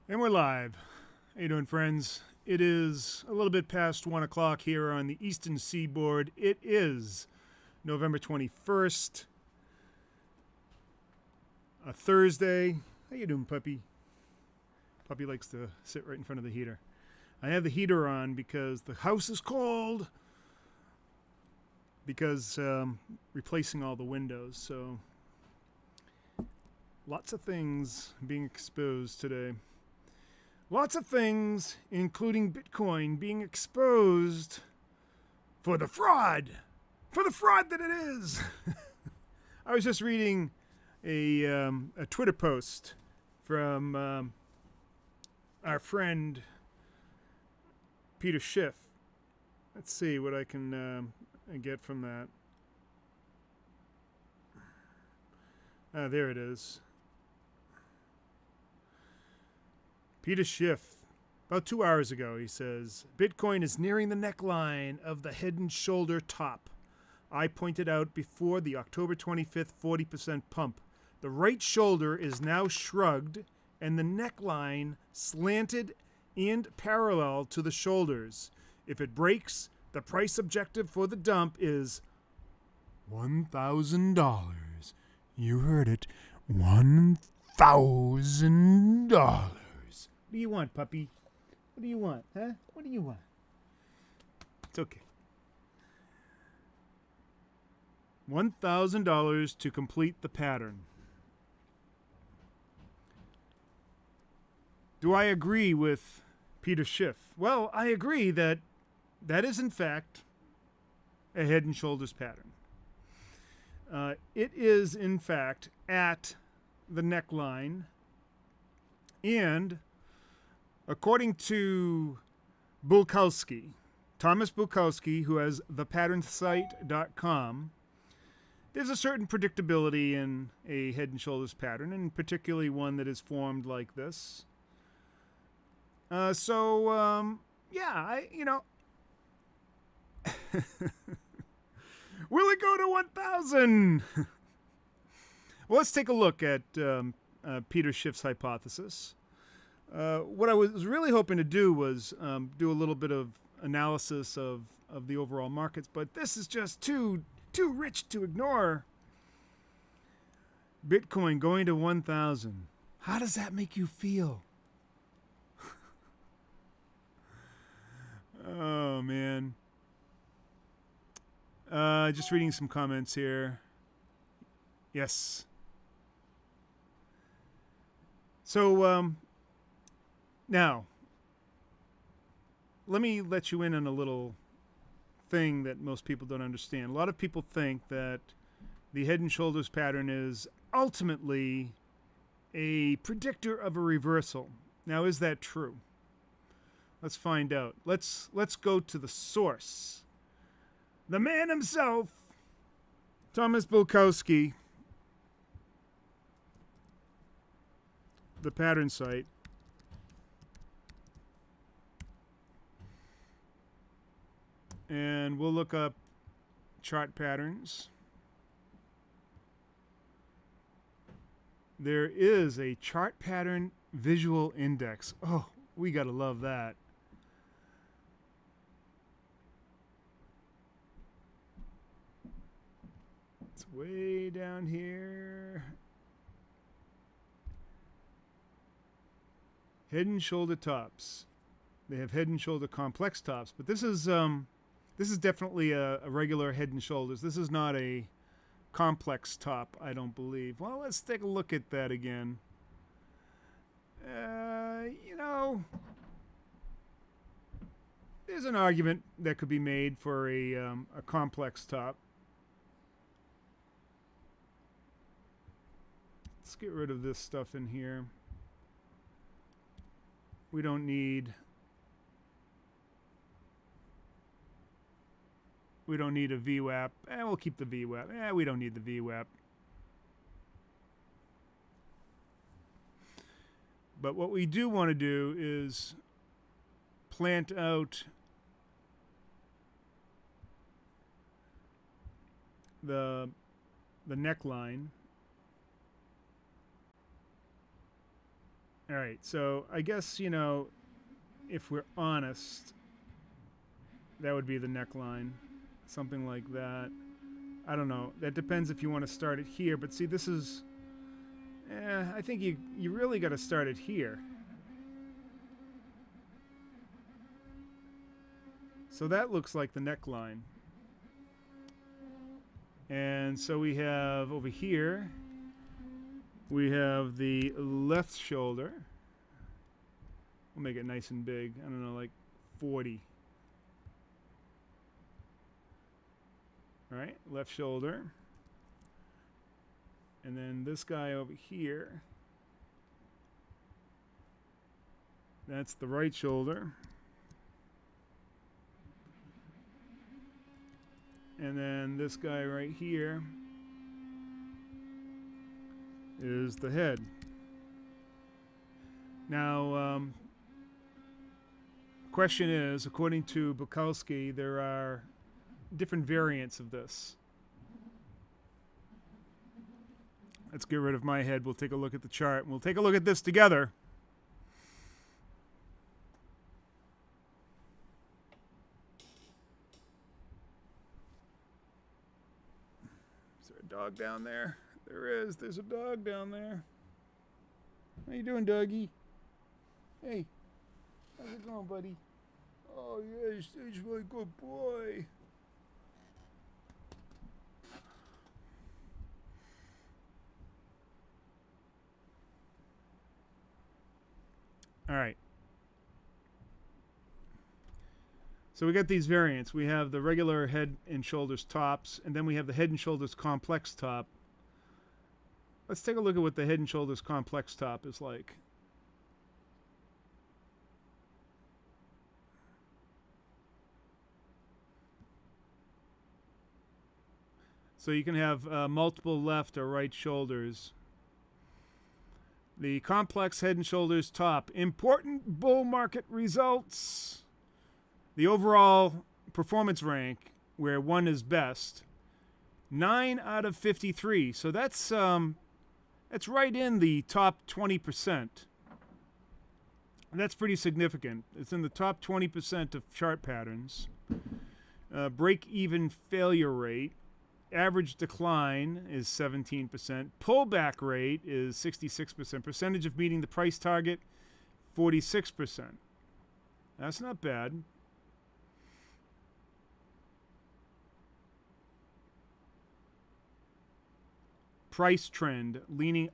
And we're live. How you doing, friends? It is a little bit past 1 o'clock here on the Eastern Seaboard. It is November 21st, a Thursday. How you doing, puppy? Puppy likes to sit right in front of the heater. I have the heater on because the house is cold, because replacing all the windows. So lots of things being exposed today. Lots of things, including Bitcoin, being exposed for the fraud that it is. I was just reading a Twitter post from our friend Peter Schiff. Let's see what I can get from that. There it is. Peter Schiff, about 2 hours ago, he says, Bitcoin is nearing the neckline of the head and shoulder top. I pointed out before the October 25th 40% pump. The right shoulder is now shrugged and the neckline slanted and parallel to the shoulders. If it breaks, the price objective for the dump is $1,000. You heard it, $1,000. What do you want, puppy? What do you want, huh? What do you want? It's okay. $1,000 to complete the pattern. Do I agree with Peter Schiff? Well, I agree that that is, in fact, a head and shoulders pattern. It is, in fact, at the neckline, and according to Bulkowski, Thomas Bulkowski, who has thepatternSite.com, there's a certain predictability in a head and shoulders pattern, and particularly one that is formed like this. Yeah, will it go to 1,000? Well, let's take a look at Peter Schiff's hypothesis. What I was really hoping to do was do a little bit of analysis of the overall markets, but this is just too rich to ignore. Bitcoin going to 1,000. How does that make you feel? Oh, man. Just reading some comments here. Yes. So, now, let me let you in on a little thing that most people don't understand. A lot of people think that the head and shoulders pattern is ultimately a predictor of a reversal. Now, is that true? Let's find out. Let's go to the source. The man himself, Thomas Bulkowski, the pattern site. And we'll look up chart patterns. There is a chart pattern visual index. Oh, we gotta love that. It's way down here. Head and shoulder tops. They have head and shoulder complex tops, but this is definitely a regular head and shoulders. This is not a complex top, I don't believe. Well, let's take a look at that again. There's an argument that could be made for a complex top. Let's get rid of this stuff in here. We don't need a VWAP. We'll keep the VWAP. We don't need the VWAP. But what we do want to do is plant out the neckline All right, so I guess, you know, if we're honest, that would be the neckline. Something like that. I don't know. That depends if you want to start it here. But see, this is... I think you really got to start it here. So that looks like the neckline. And so we have over here, we have the left shoulder. We'll make it nice and big. I don't know, like 40. All right, left shoulder. And then this guy over here, that's the right shoulder. And then this guy right here is the head. Now, question is, according to Bukowski, there are different variants of this. Let's get rid of my head. We'll take a look at the chart. And we'll take a look at this together. Is there a dog down there? There is. There's a dog down there. How you doing, doggy? Hey, how's it going, buddy? Oh, yeah, he's a really good boy. All right. So we got these variants. We have the regular head and shoulders tops, and then we have the head and shoulders complex top. Let's take a look at what the head and shoulders complex top is like. So you can have multiple left or right shoulders. The complex head and shoulders top. Important bull market results. The overall performance rank, where 1 is best, 9 out of 53. So that's right in the top 20%. And that's pretty significant. It's in the top 20% of chart patterns. Break-even failure rate. Average decline is 17%. Pullback rate is 66%. Percentage of meeting the price target, 46%. That's not bad. Price trend leaning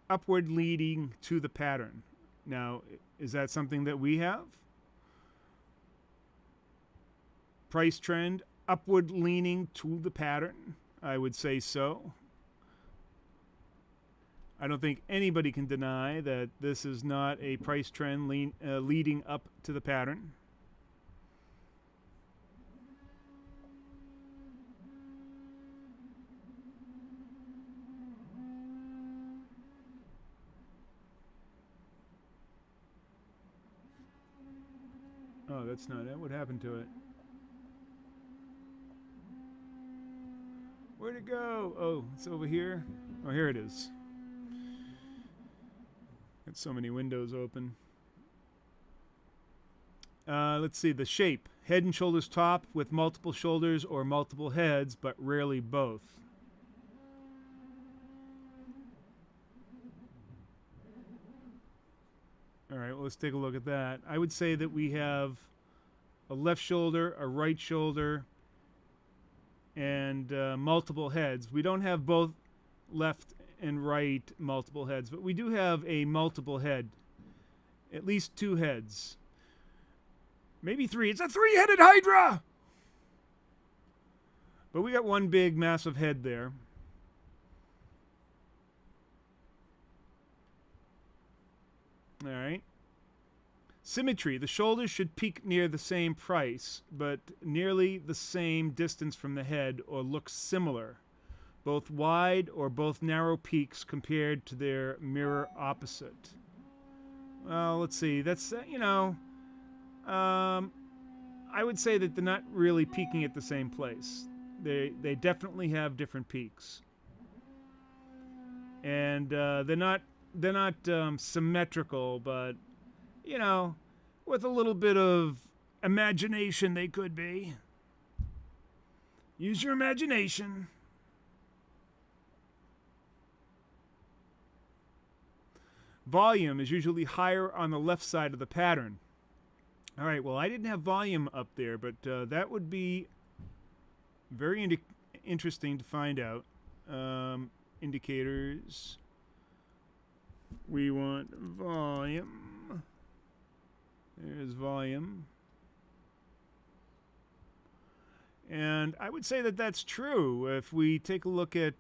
upward leading to the pattern. Now, is that something that we have? Price trend upward leaning to the pattern? I would say so. I don't think anybody can deny that this is not a price trend leading up to the pattern. Oh, that's not it. What happened to it? Where'd it go? Oh, it's over here. Oh, here it is. Got so many windows open. Let's see. The shape. Head and shoulders top with multiple shoulders or multiple heads, but rarely both. All right, well, let's take a look at that. I would say that we have a left shoulder, a right shoulder, and multiple heads. We don't have both left and right multiple heads, but we do have a multiple head. At least 2 heads. Maybe 3. It's a 3-headed hydra! But we got one big, massive head there. All right. Symmetry. The shoulders should peak near the same price, but nearly the same distance from the head or look similar. Both wide or both narrow peaks compared to their mirror opposite. Well, let's see. That's, I would say that they're not really peaking at the same place. They definitely have different peaks. And they're not symmetrical, but you know, with a little bit of imagination, they could be. Use your imagination. Volume is usually higher on the left side of the pattern. All right, well, I didn't have volume up there, but that would be very interesting to find out. Indicators. We want volume. There's volume. And I would say that that's true. If we take a look at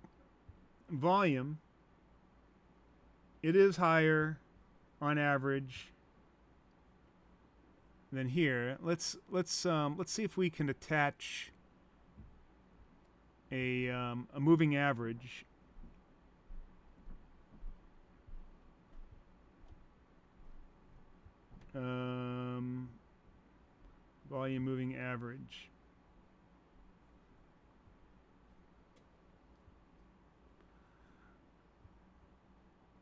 volume, it is higher on average than here. Let's see if we can attach a moving average. Volume moving average.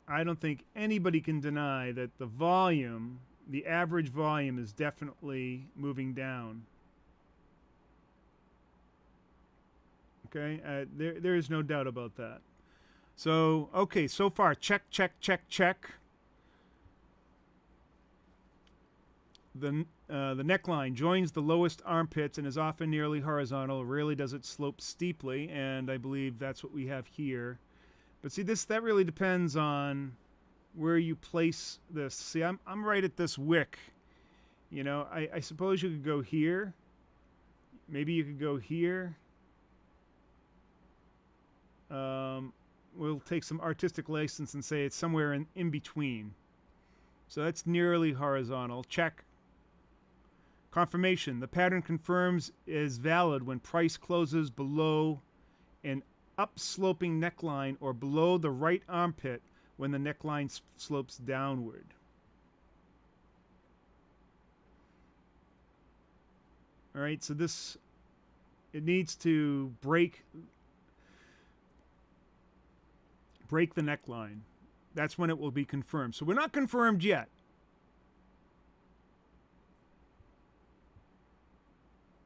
I don't think anybody can deny that the volume, the average volume, is definitely moving down. Okay, there is no doubt about that. So, okay, so far, check. The neckline joins the lowest armpits and is often nearly horizontal. Rarely does it slope steeply, and I believe that's what we have here. But see, that really depends on where you place this. See, I'm right at this wick. You know, I suppose you could go here. Maybe you could go here. We'll take some artistic license and say it's somewhere in between. So that's nearly horizontal. Check. Confirmation. The pattern confirms is valid when price closes below an upsloping neckline or below the right armpit when the neckline slopes downward. All right, so it needs to break the neckline. That's when it will be confirmed. So we're not confirmed yet.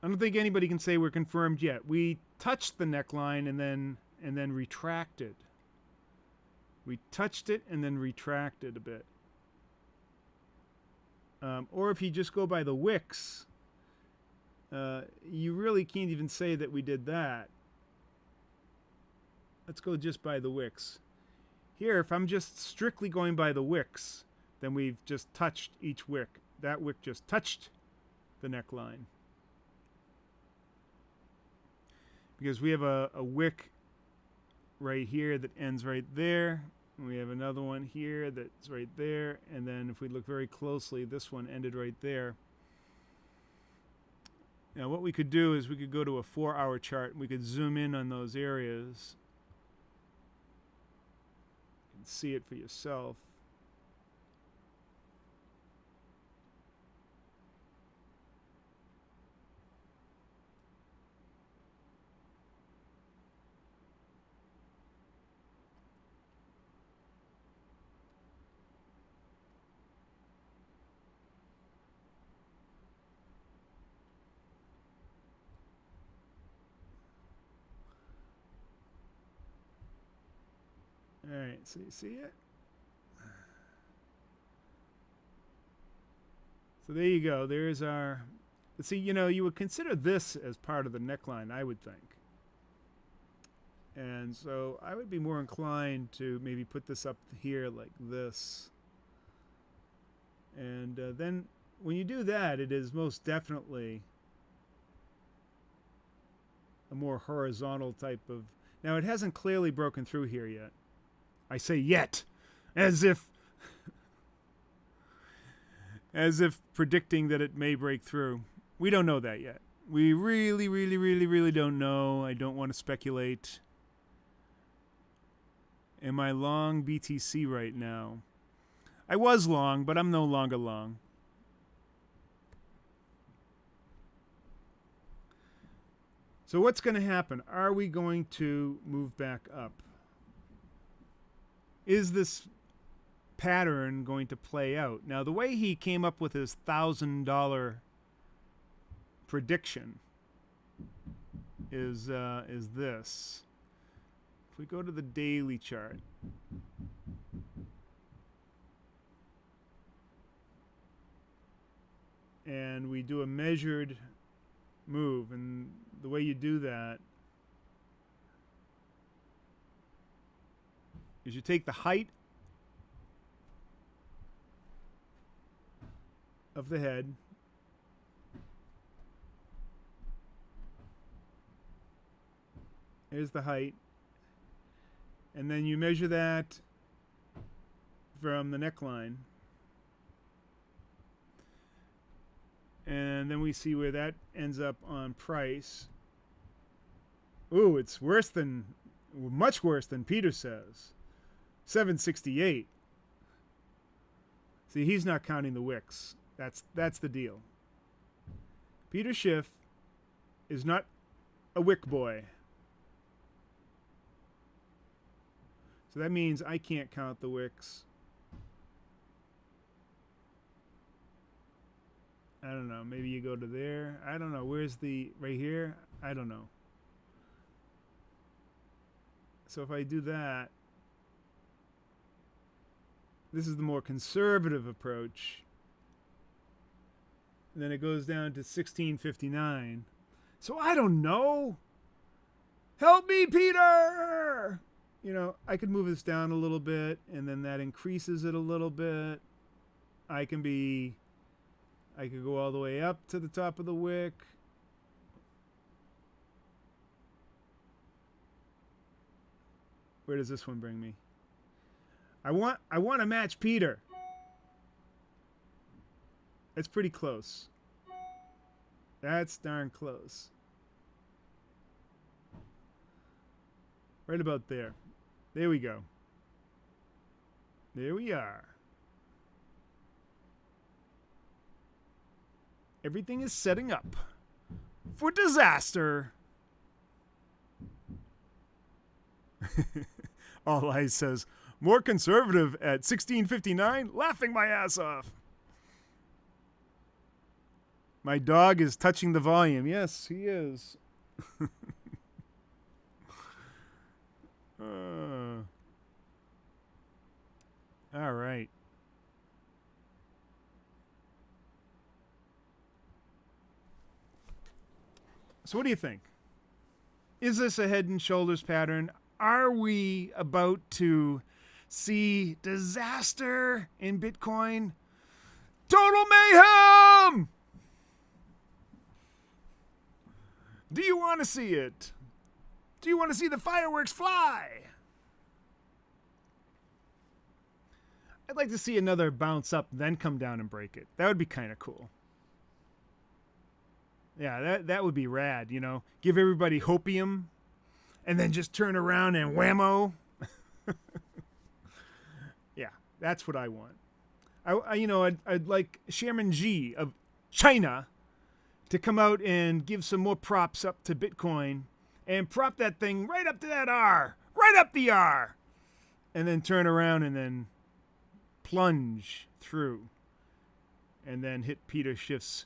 I don't think anybody can say we're confirmed yet. We touched the neckline and then retracted. We touched it and then retracted a bit. Or if you just go by the wicks, you really can't even say that we did that. Let's go just by the wicks. Here, if I'm just strictly going by the wicks, then we've just touched each wick. That wick just touched the neckline. Because we have a wick right here that ends right there. And we have another one here that's right there. And then if we look very closely, this one ended right there. Now what we could do is we could go to a 4-hour chart and we could zoom in on those areas. You can see it for yourself. All right, so you see it? So there you go. There's our... See, you know, you would consider this as part of the neckline, I would think. And so I would be more inclined to maybe put this up here like this. And then when you do that, it is most definitely a more horizontal type of... Now, it hasn't clearly broken through here yet. I say yet, as if predicting that it may break through. We don't know that yet. We really don't know. I don't want to speculate. Am I long BTC right now? I was long, but I'm no longer long. So what's going to happen? Are we going to move back up? Is this pattern going to play out? Now, the way he came up with his $1,000 prediction is this. If we go to the daily chart, and we do a measured move, and the way you do that is you take the height of the head, here's the height, and then you measure that from the neckline, and then we see where that ends up on price. Ooh, it's worse than, much worse than Peter says. 768. See, he's not counting the wicks. That's the deal. Peter Schiff is not a wick boy. So that means I can't count the wicks. I don't know. Maybe you go to there. I don't know. Where's the, right here? I don't know. So if I do that, this is the more conservative approach. And then it goes down to 1659. So I don't know. Help me, Peter! You know, I could move this down a little bit, and then that increases it a little bit. I could go all the way up to the top of the wick. Where does this one bring me? I want to match Peter. It's pretty close. That's darn close. Right about there. There we go. There we are. Everything is setting up for disaster. All Eyes says, more conservative at 1659, laughing my ass off. My dog is touching the volume. Yes, he is. All right. So what do you think? Is this a head and shoulders pattern? Are we about to see disaster in Bitcoin? Total mayhem! Do you want to see it? Do you want to see the fireworks fly? I'd like to see another bounce up, then come down and break it. That would be kind of cool. Yeah, that would be rad, you know. Give everybody hopium, and then just turn around and whammo. Yeah, that's what I want. I'd like Chairman Xi of China to come out and give some more props up to Bitcoin and prop that thing right up to that R, right up the R, and then turn around and then plunge through and then hit Peter Schiff's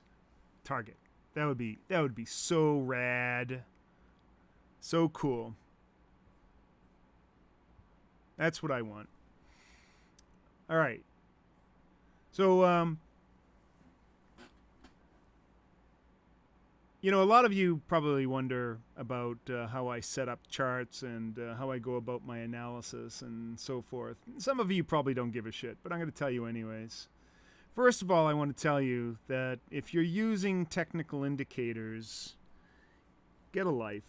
target. That would be so rad. So cool. That's what I want. All right. So, a lot of you probably wonder about how I set up charts and how I go about my analysis and so forth. Some of you probably don't give a shit, but I'm going to tell you anyways. First of all, I want to tell you that if you're using technical indicators, get a life.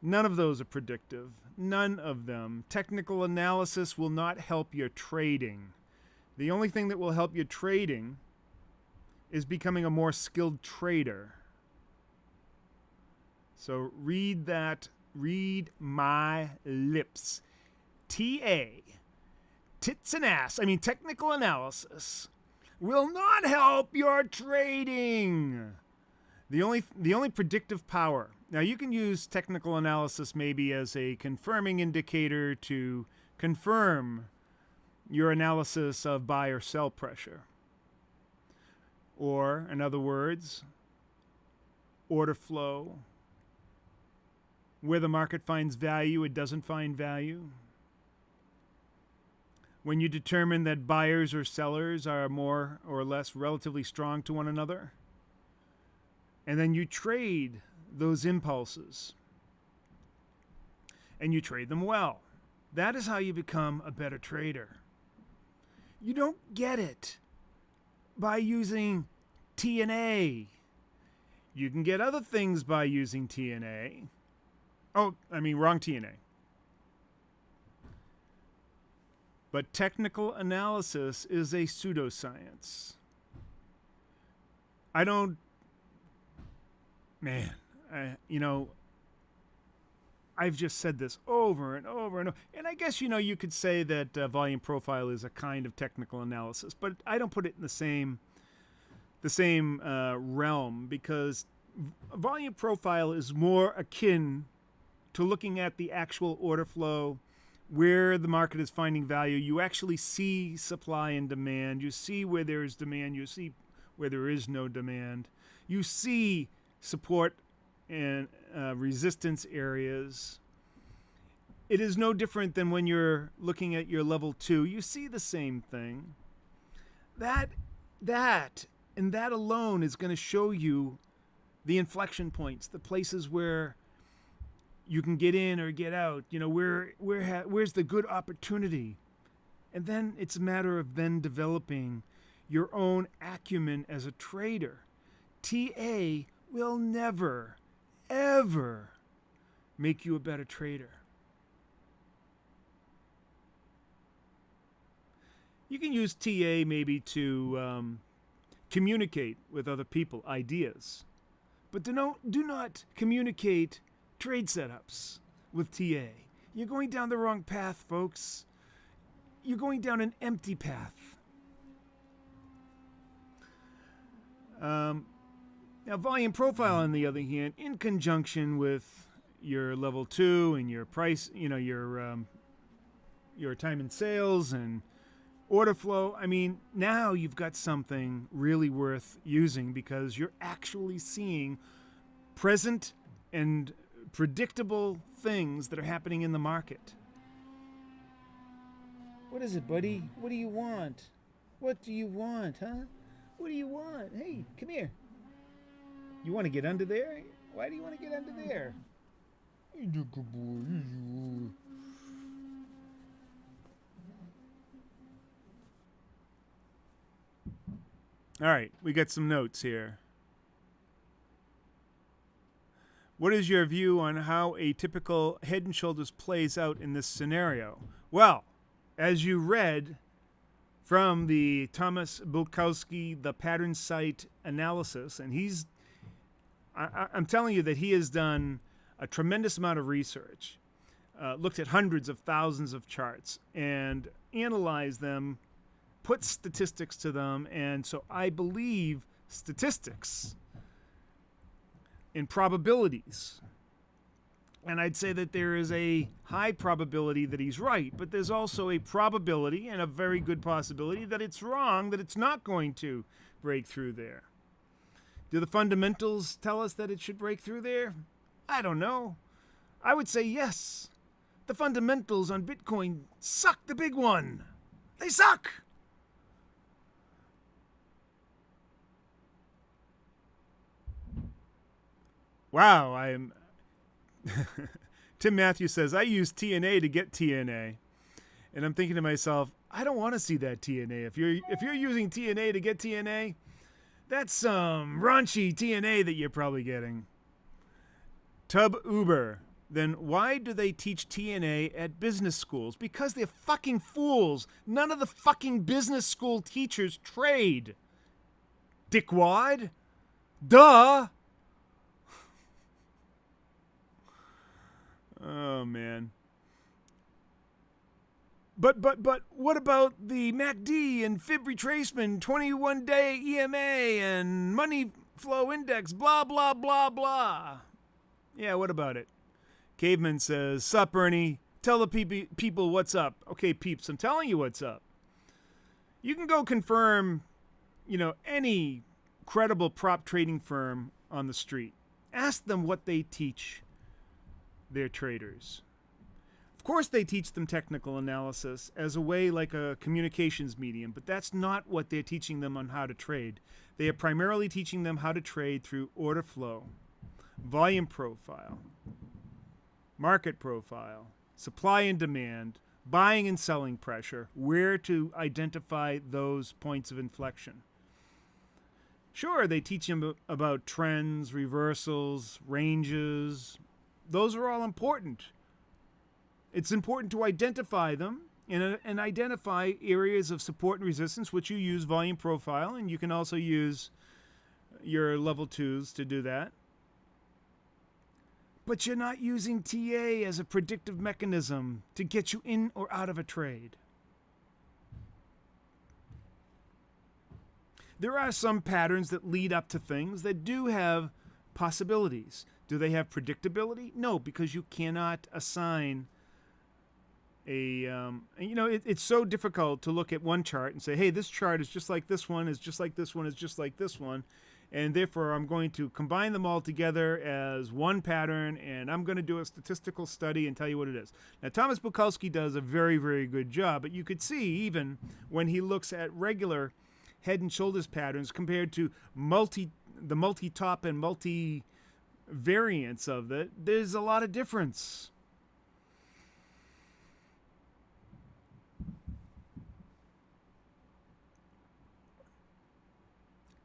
None of those are predictive. None of them. Technical analysis will not help your trading. The only thing that will help your trading is becoming a more skilled trader. So read that. Read my lips. TA. Tits and ass. I mean, technical analysis will not help your trading. The only predictive power. Now, you can use technical analysis maybe as a confirming indicator to confirm your analysis of buy or sell pressure. Or, in other words, order flow, where the market finds value, it doesn't find value. When you determine that buyers or sellers are more or less relatively strong to one another, and then you trade those impulses, and you trade them well. That is how you become a better trader. You don't get it by using TNA. You can get other things by using TNA. Wrong TNA. But technical analysis is a pseudoscience. I've just said this over and over and over. And I guess, you could say that volume profile is a kind of technical analysis, but I don't put it in the same realm, because volume profile is more akin to looking at the actual order flow, where the market is finding value. You actually see supply and demand. You see where there is demand. You see where there is no demand. You see support and resistance areas. It is no different than when you're looking at your level 2. You see the same thing. That alone is going to show you the inflection points, the places where you can get in or get out. Where's the good opportunity? And then it's a matter of then developing your own acumen as a trader. TA will never, ever make you a better trader. You can use TA maybe to communicate with other people, ideas. But do not communicate trade setups with TA. You're going down the wrong path, folks. You're going down an empty path. Now, volume profile, on the other hand, in conjunction with your level 2 and your price, your time in sales and order flow, now you've got something really worth using, because you're actually seeing present and predictable things that are happening in the market. What is it, buddy? What do you want? What do you want, huh? What do you want? Hey, come here. You want to get under there? Why do you want to get under there? Good boy. All right, we got some notes here. What is your view on how a typical Head and Shoulders plays out in this scenario? Well, as you read from the Thomas Bulkowski, the pattern site analysis, and I'm telling you that he has done a tremendous amount of research, looked at hundreds of thousands of charts and analyzed them, put statistics to them, and so I believe statistics in probabilities. And I'd say that there is a high probability that he's right, but there's also a probability and a very good possibility that it's wrong, that it's not going to break through there. Do the fundamentals tell us that it should break through there? I don't know. I would say yes. The fundamentals on Bitcoin suck the big one. They suck. Wow, Tim Matthews says, I use TNA to get TNA. And I'm thinking to myself, I don't want to see that TNA. If you're using TNA to get TNA, that's some raunchy TNA that you're probably getting. Tub Uber. Then why do they teach TNA at business schools? Because they're fucking fools. None of the fucking business school teachers trade. Dickwad. Duh. Oh, man. But what about the MACD and fib retracement, 21-day EMA and money flow index, blah, blah, blah, blah? Yeah, what about it? Caveman says, sup, Ernie? Tell the people what's up. Okay, peeps, I'm telling you what's up. You can go confirm, any credible prop trading firm on the street. Ask them what they teach their traders. Of course, they teach them technical analysis as a way like a communications medium, but that's not what they're teaching them on how to trade. They are primarily teaching them how to trade through order flow, volume profile, market profile, supply and demand, buying and selling pressure, where to identify those points of inflection. Sure, they teach them about trends, reversals, ranges. Those are all important. It's important to identify them and identify areas of support and resistance, which you use volume profile, and you can also use your level 2s to do that. But you're not using TA as a predictive mechanism to get you in or out of a trade. There are some patterns that lead up to things that do have possibilities. Do they have predictability? No, because you cannot assign it's so difficult to look at one chart and say, hey, this chart is just like this one, is just like this one, is just like this one, and therefore I'm going to combine them all together as one pattern, and I'm going to do a statistical study and tell you what it is. Now, Thomas Bukowski does a very, very good job, but you could see even when he looks at regular head and shoulders patterns compared to the multi-top and multi-variants of it, there's a lot of difference.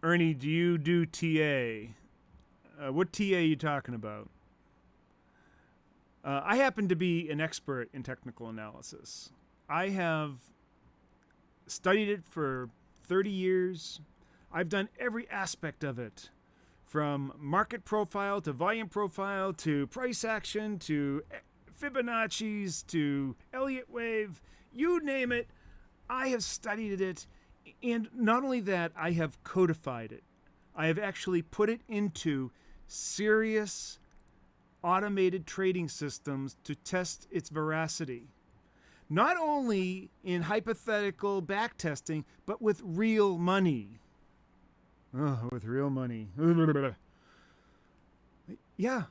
Ernie, do you do TA? What TA are you talking about? I happen to be an expert in technical analysis. I have studied it for 30 years. I've done every aspect of it, from market profile to volume profile to price action to Fibonacci's to Elliott wave. You name it, I have studied it. And not only that, I have codified it. I have actually put it into serious automated trading systems to test its veracity. Not only in hypothetical backtesting, but with real money. Oh, with real money. Yeah,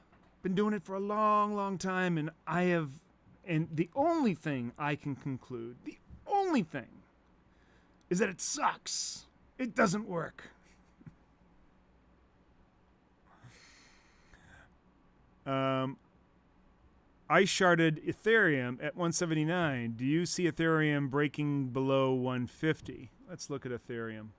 been doing it for a long, long time, and the only thing I can conclude, is that it sucks. It doesn't work. I sharded Ethereum at 179. Do you see Ethereum breaking below 150? Let's look at Ethereum.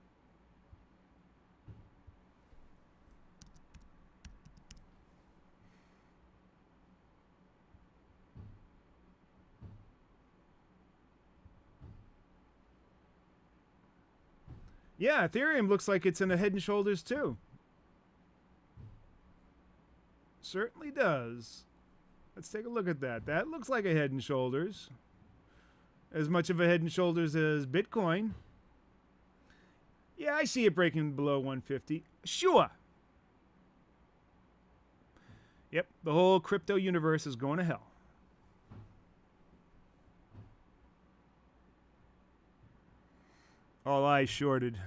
Yeah, Ethereum looks like it's in a head and shoulders too. Certainly does. Let's take a look at that. That looks like a head and shoulders. As much of a head and shoulders as Bitcoin. Yeah, I see it breaking below 150. Sure. Yep, the whole crypto universe is going to hell. All eyes shorted.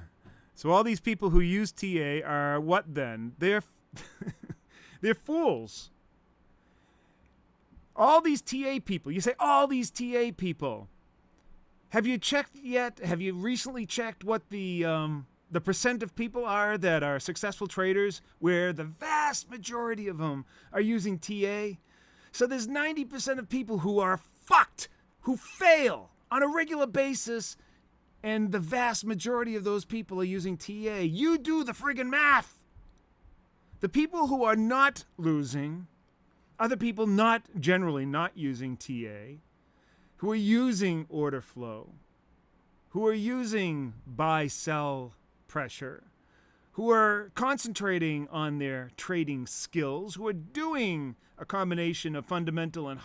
So all these people who use TA are what then? They're fools. All these TA people. You say all these TA people. Have you checked yet? Have you recently checked what the percent of people are that are successful traders, where the vast majority of them are using TA? So there's 90% of people who are fucked, who fail on a regular basis. And the vast majority of those people are using TA. You do the friggin' math. The people who are not losing are the people generally not using TA, who are using order flow, who are using buy-sell pressure, who are concentrating on their trading skills, who are doing a combination of fundamental and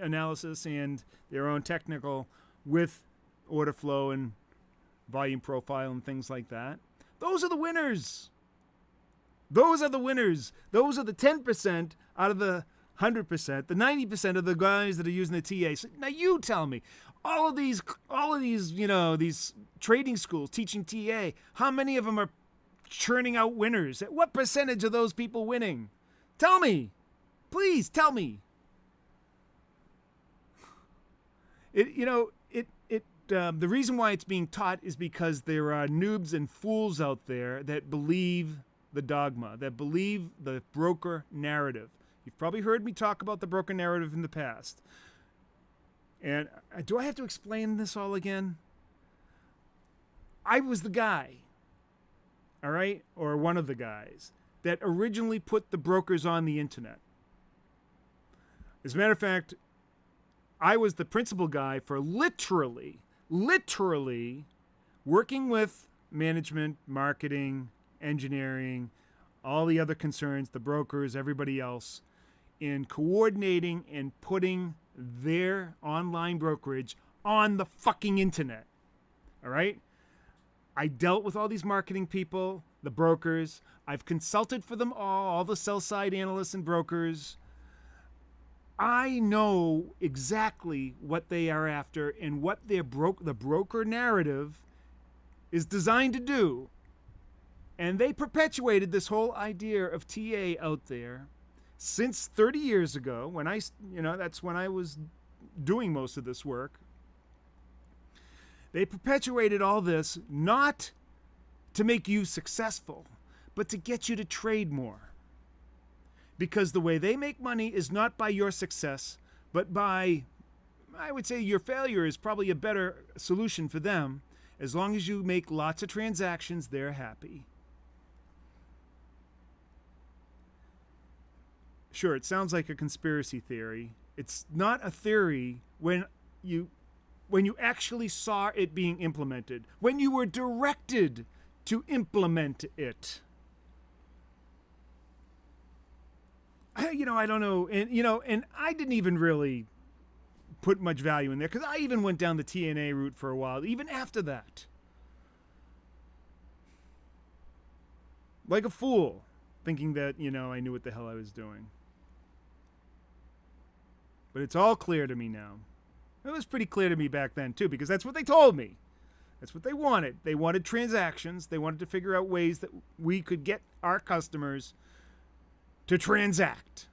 analysis and their own technical with order flow and volume profile and things like that. Those are the winners. Those are the winners. Those are the 10% out of the 100%, the 90% of the guys that are using the TA. So now you tell me, All of these, these trading schools teaching TA, how many of them are churning out winners? What percentage of those people winning? Tell me. Please tell me. The reason why it's being taught is because there are noobs and fools out there that believe the dogma, that believe the broker narrative. You've probably heard me talk about the broker narrative in the past. And do I have to explain this all again? I was the guy, all right, or one of the guys, that originally put the brokers on the internet. As a matter of fact, I was the principal guy for literally working with management, marketing, engineering, all the other concerns, the brokers, everybody else, in coordinating and putting their online brokerage on the fucking internet. All right? I dealt with all these marketing people, the brokers. I've consulted for them all the sell-side analysts and brokers. I know exactly what they are after and what the broker narrative is designed to do. And they perpetuated this whole idea of TA out there since 30 years ago, when that's when I was doing most of this work. They perpetuated all this not to make you successful, but to get you to trade more. Because the way they make money is not by your success, but by, I would say your failure is probably a better solution for them. As long as you make lots of transactions, they're happy. Sure, it sounds like a conspiracy theory. It's not a theory when you actually saw it being implemented, when you were directed to implement it. I don't know, and I didn't even really put much value in there, because I even went down the TNA route for a while, even after that. Like a fool, thinking that, I knew what the hell I was doing. But it's all clear to me now. It was pretty clear to me back then, too, because that's what they told me. That's what they wanted. They wanted transactions. They wanted to figure out ways that we could get our customers to transact.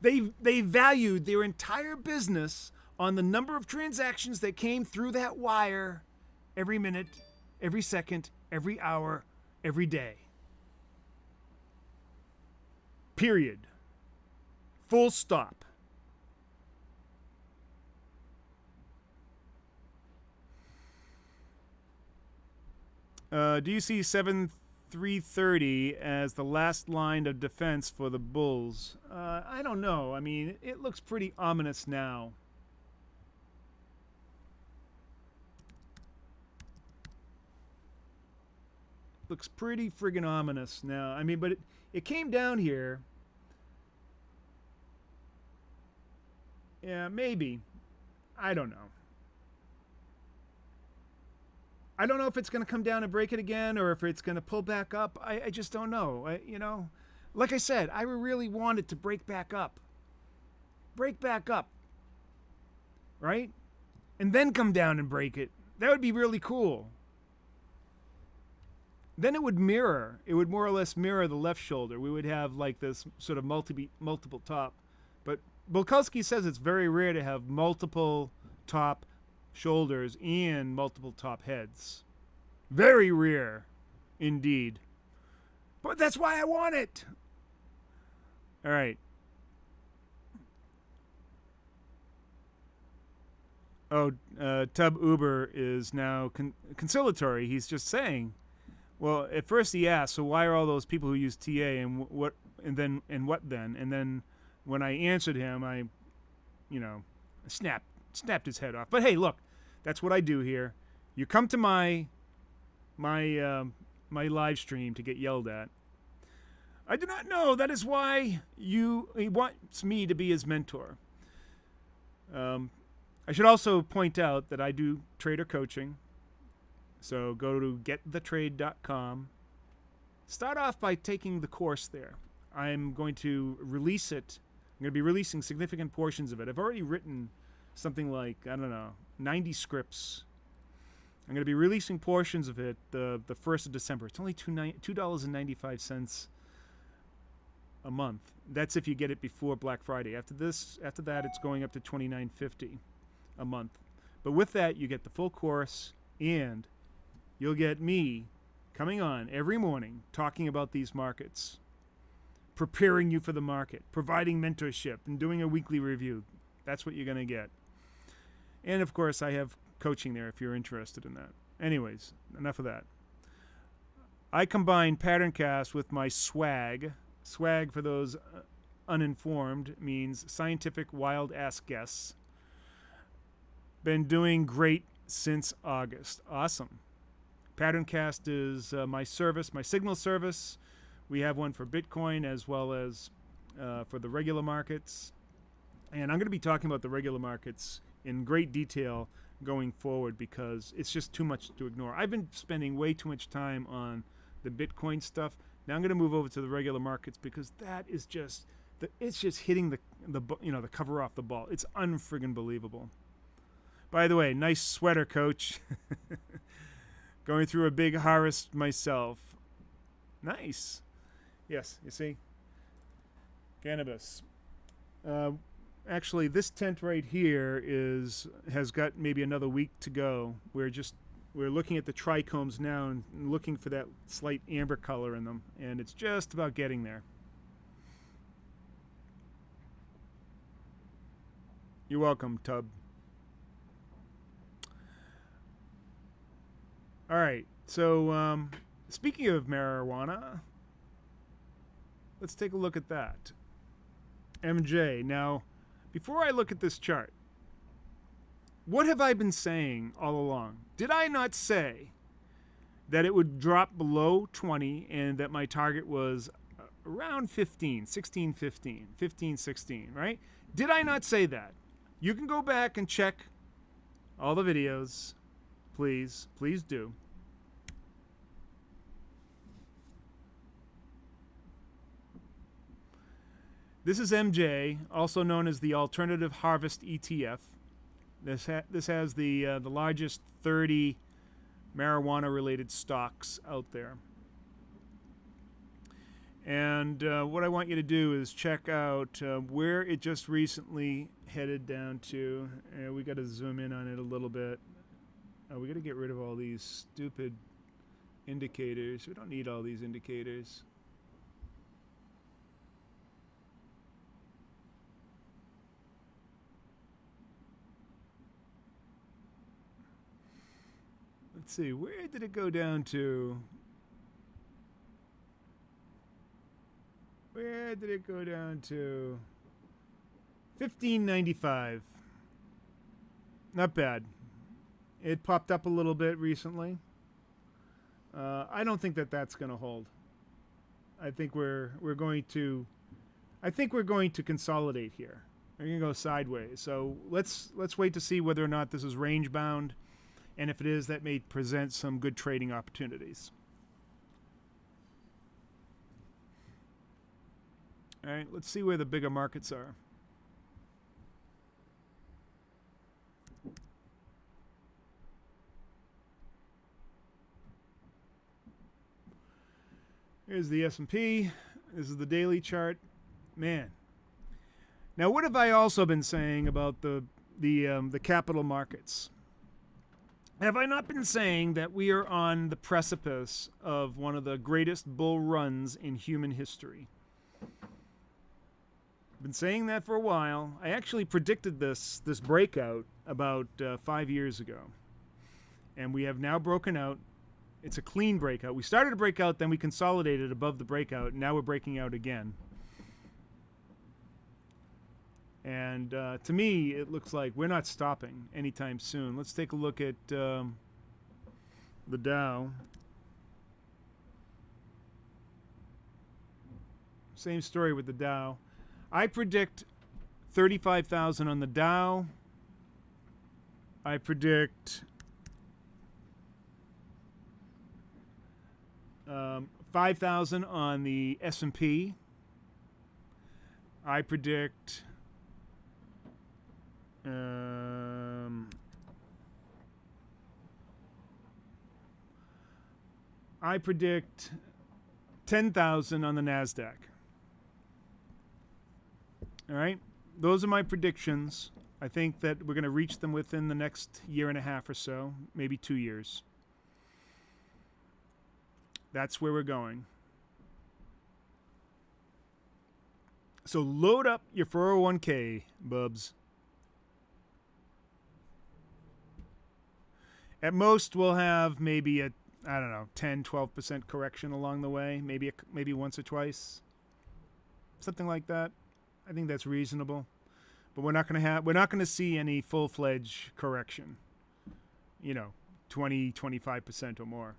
They valued their entire business on the number of transactions that came through that wire every minute, every second, every hour, every day. Period. Full stop. Do you see 7330 as the last line of defense for the Bulls? I don't know. I mean, it looks pretty ominous now. Looks pretty friggin' ominous now. I mean, but it came down here. Yeah, maybe. I don't know. I don't know if it's going to come down and break it again, or if it's going to pull back up. I just don't know. Like I said, I really wanted to break back up. Break back up. Right? And then come down and break it. That would be really cool. Then it would more or less mirror the left shoulder. We would have like this sort of multiple top. But Bulkowski says it's very rare to have multiple top shoulders and multiple top heads. Very rare indeed. But that's why I want it. All right. Tub Uber is now conciliatory. He's just saying, well, at first he asked, so why are all those people who use TA and what then? And then when I answered him, I snapped his head off. But hey, look, that's what I do here. You come to my live stream to get yelled at. I do not know. That is why he wants me to be his mentor. I should also point out that I do trader coaching. So go to getthetrade.com. Start off by taking the course there. I'm going to release it. I'm going to be releasing significant portions of it. I've already written something like, I don't know, 90 scripts. I'm going to be releasing portions of it the 1st of December. It's only $2.95 a month. That's if you get it before Black Friday. After that, it's going up to $29.50 a month. But with that, you get the full course, and you'll get me coming on every morning talking about these markets, preparing you for the market, providing mentorship, and doing a weekly review. That's what you're going to get. And of course, I have coaching there if you're interested in that. Anyways, enough of that. I combine PatternCast with my swag. Swag, for those uninformed, means scientific wild ass guests. Been doing great since August. Awesome. PatternCast is my service, my signal service. We have one for Bitcoin as well as for the regular markets. And I'm going to be talking about the regular markets in great detail going forward because it's just too much to ignore. I've been spending way too much time on the Bitcoin stuff. Now I'm going to move over to the regular markets because that is just it's just hitting the cover off the ball. It's unfriggin' believable. By the way, nice sweater, Coach. Going through a big harvest myself. Nice. Yes, you see? Cannabis. Actually, this tent right here has got maybe another week to go. We're looking at the trichomes now and looking for that slight amber color in them, and it's just about getting there. You're welcome, Tub. All right, so speaking of marijuana, let's take a look at that. MJ. Now, before I look at this chart, what have I been saying all along? Did I not say that it would drop below 20 and that my target was around 15, 16, 15, 15, 16, right? Did I not say that? You can go back and check all the videos. Please, please do. This is MJ, also known as the Alternative Harvest ETF. This has the largest 30 marijuana-related stocks out there. And what I want you to do is check out where it just recently headed down to. We got to zoom in on it a little bit. We got to get rid of all these stupid indicators. We don't need all these indicators. Let's see, where did it go down to? Where did it go down to? 1595. Not bad. It popped up a little bit recently. I don't think that that's going to hold. I think we're going to consolidate here. We're going to go sideways. So let's wait to see whether or not this is range bound. And if it is, that may present some good trading opportunities. All right, let's see where the bigger markets are. Here's the S&P. This is the daily chart. Man. Now, what have I also been saying about the capital markets? Have I not been saying that we are on the precipice of one of the greatest bull runs in human history? I've been saying that for a while. I actually predicted this breakout about 5 years ago. And we have now broken out. It's a clean breakout. We started a breakout, then we consolidated above the breakout, and now we're breaking out again. And to me, it looks like we're not stopping anytime soon. Let's take a look at the Dow. Same story with the Dow. I predict 35,000 on the Dow. I predict 5,000 on the S&P. I predict I predict 10,000 on the NASDAQ. All right? Those are my predictions. I think that we're going to reach them within the next year and a half or so, maybe 2 years. That's where we're going. So load up your 401k, bubs. At most, we'll have maybe a, I don't know, 10, 12% correction along the way, maybe once or twice. Something like that. I think that's reasonable. But we're not going to see any full-fledged correction. 20, 25% or more.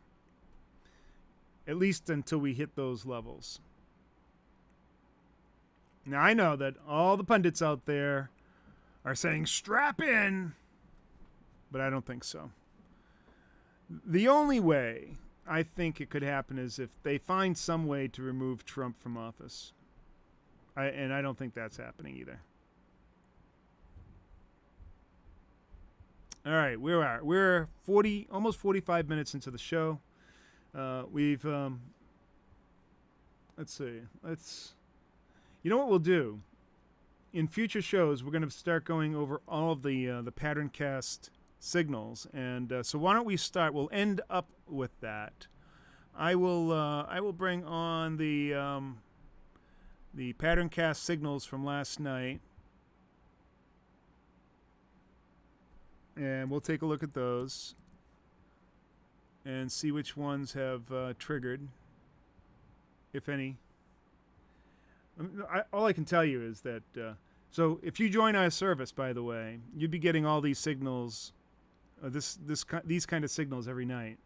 At least until we hit those levels. Now, I know that all the pundits out there are saying, strap in, but I don't think so. The only way I think it could happen is if they find some way to remove Trump from office. And I don't think that's happening either. All right, we're almost 45 minutes into the show. We've let's see. You know what we'll do? In future shows, we're going to start going over all of the PatternCast signals, and so why don't we start? We'll end up with that. I will bring on the PatternCast signals from last night, and we'll take a look at those and see which ones have triggered, if any. All I can tell you is that, so if you join our service, by the way, you'd be getting all these signals, these kind of signals every night.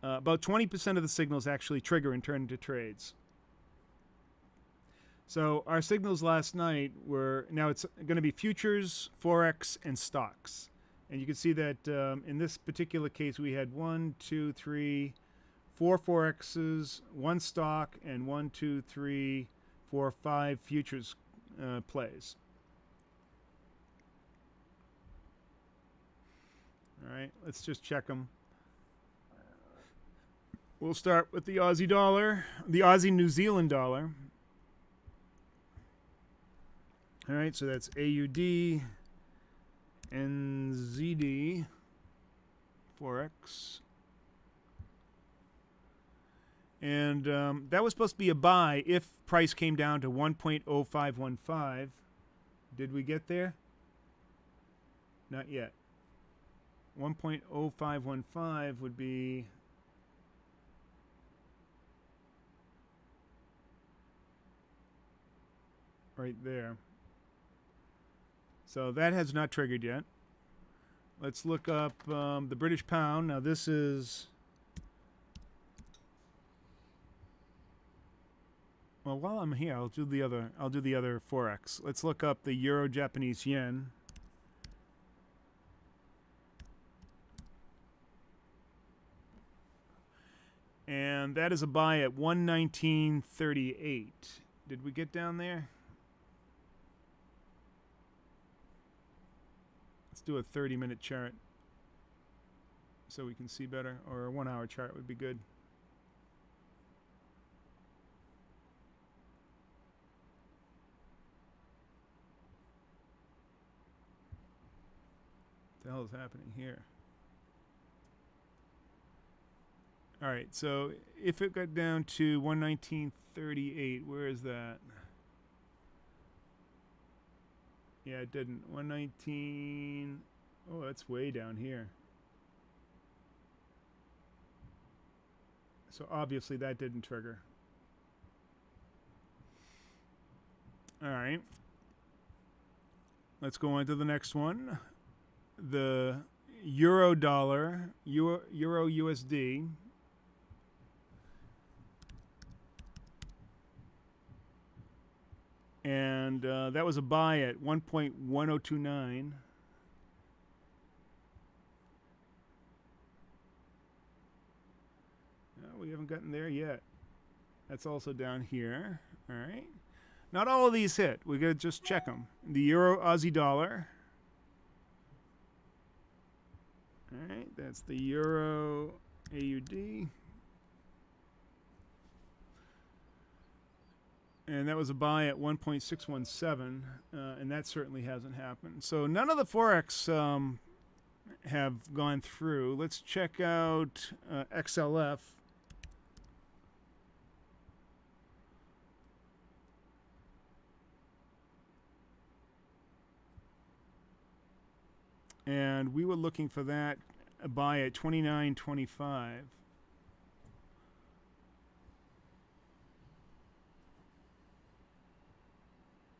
About 20% of the signals actually trigger and turn into trades. So our signals last night were, now it's going to be futures, Forex, and stocks. And you can see that in this particular case, we had 1, 2, 3, 4 Forexes, 1 stock, and 1, 2, 3, 4, 5 futures plays. All right, let's just check them. We'll start with the Aussie dollar, the Aussie New Zealand dollar. All right, so that's AUD, NZD, Forex. And that was supposed to be a buy if price came down to 1.0515. Did we get there? Not yet. 1.0515 would be right there. So that has not triggered yet. Let's look up the British pound. Now this is, well, while I'm here, I'll do the other Forex. Let's look up the Euro Japanese yen. And that is a buy at 119.38. Did we get down there? Let's do a 30-minute chart so we can see better, or a 1-hour chart would be good. What the hell is happening here? All right, so if it got down to 119.38, where is that? Yeah, it didn't. 119. Oh, that's way down here. So obviously that didn't trigger. All right. Let's go on to the next one. The Euro dollar, Euro USD. And that was a buy at 1.1029. No, we haven't gotten there yet. That's also down here. All right. Not all of these hit. We got to just check them. The Euro Aussie dollar. All right, that's the Euro AUD. And that was a buy at 1.617, and that certainly hasn't happened. So none of the Forex have gone through. Let's check out XLF. And we were looking for that buy at 29.25.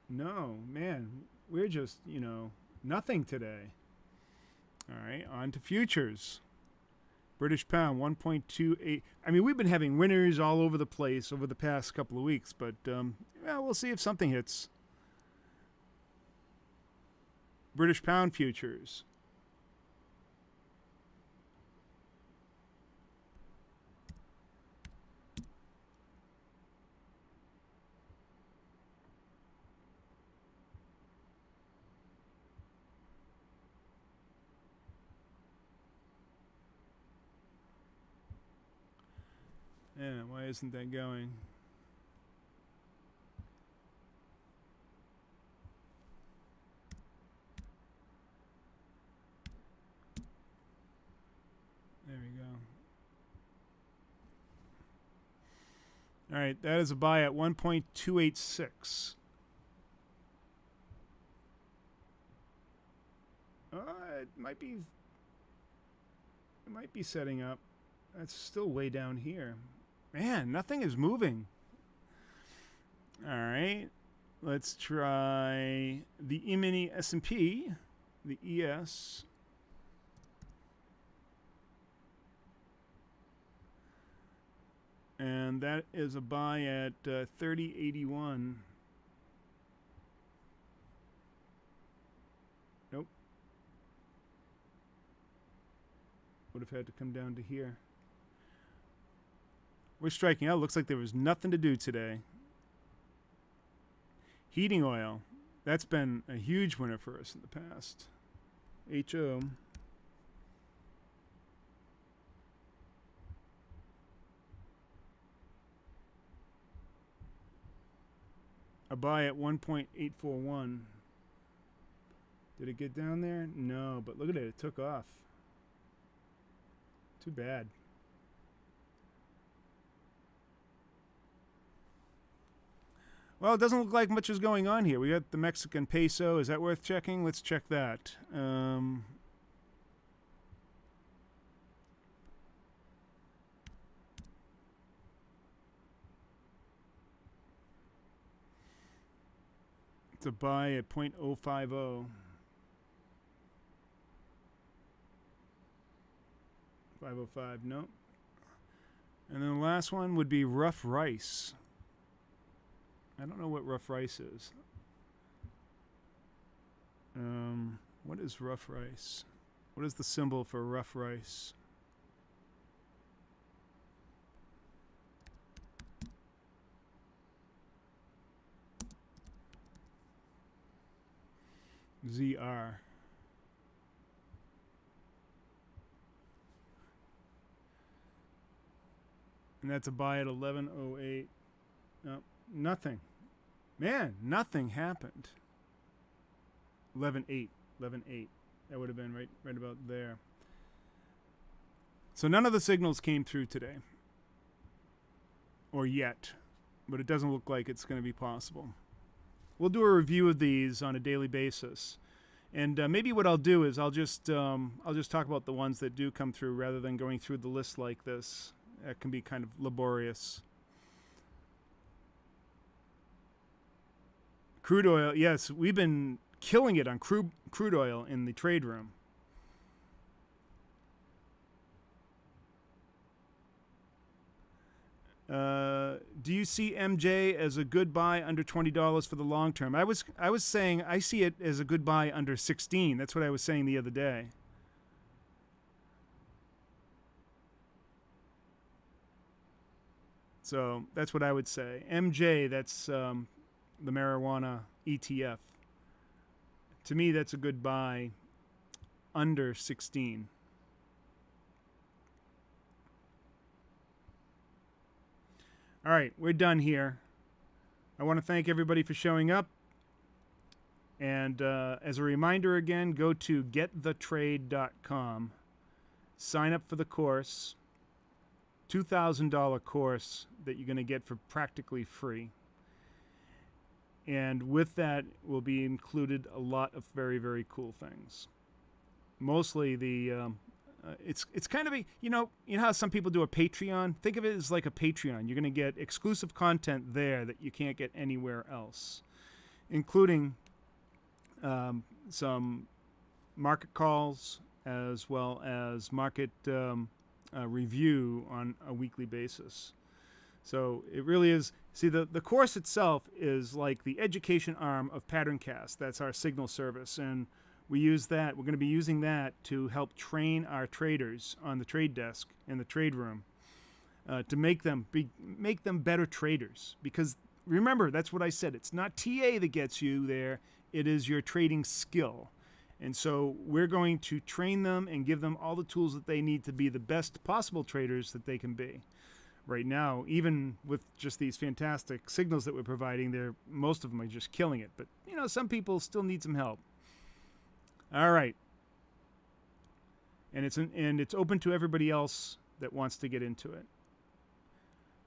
No, man, we're just, nothing today. All right, on to futures. British pound, 1.28. I mean, we've been having winners all over the place over the past couple of weeks, but we'll see if something hits. British pound futures. Yeah, why isn't that going? There we go. All right, that is a buy at 1.286. It might be setting up. That's still way down here. Man, nothing is moving. All right, let's try the E-mini S&P, the ES. And that is a buy at 30.81. Nope. Would have had to come down to here. We're striking out. Looks like there was nothing to do today. Heating oil. That's been a huge winner for us in the past. HO. A buy at 1.841. Did it get down there? No, but look at it. It took off. Too bad. Well, it doesn't look like much is going on here. We got the Mexican peso. Is that worth checking? Let's check that. It's a buy at 0.050. 505, no. And then the last one would be rough rice. I don't know what rough rice is. What is rough rice? What is the symbol for rough rice? ZR. And that's a buy at 11.08. No, nothing. Man, nothing happened. 11.8. 11.8. That would have been right about there. So none of the signals came through today. Or yet. But it doesn't look like it's going to be possible. We'll do a review of these on a daily basis. And maybe what I'll do is I'll just talk about the ones that do come through rather than going through the list like this. That can be kind of laborious. Crude oil, yes, we've been killing it on crude oil in the trade room. Do you see MJ as a good buy under $20 for the long term? I was saying I see it as a good buy under 16. That's what I was saying the other day. So that's what I would say. MJ, that's the marijuana ETF. To me, that's a good buy under 16. All right, we're done here. I want to thank everybody for showing up. And as a reminder again, go to getthetrade.com. Sign up for the course. $2,000 course that you're going to get for practically free. And with that will be included a lot of very, very cool things. Mostly the it's kind of a, you know how some people do a Patreon? Think of it as like a Patreon. You're going to get exclusive content there that you can't get anywhere else, including some market calls as well as market review on a weekly basis. So it really is, see, the course itself is like the education arm of PatternCast. That's our signal service. And we use that, we're going to be using that to help train our traders on the trade desk in the trade room to make them better traders. Because remember, that's what I said, it's not TA that gets you there, it is your trading skill. And so we're going to train them and give them all the tools that they need to be the best possible traders that they can be. Right now, even with just these fantastic signals that we're providing, most of them are just killing it. But, you know, some people still need some help. All right. And it's open to everybody else that wants to get into it.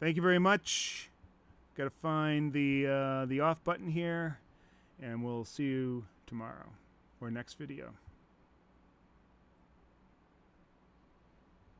Thank you very much. Got to find the off button here, and we'll see you tomorrow or next video.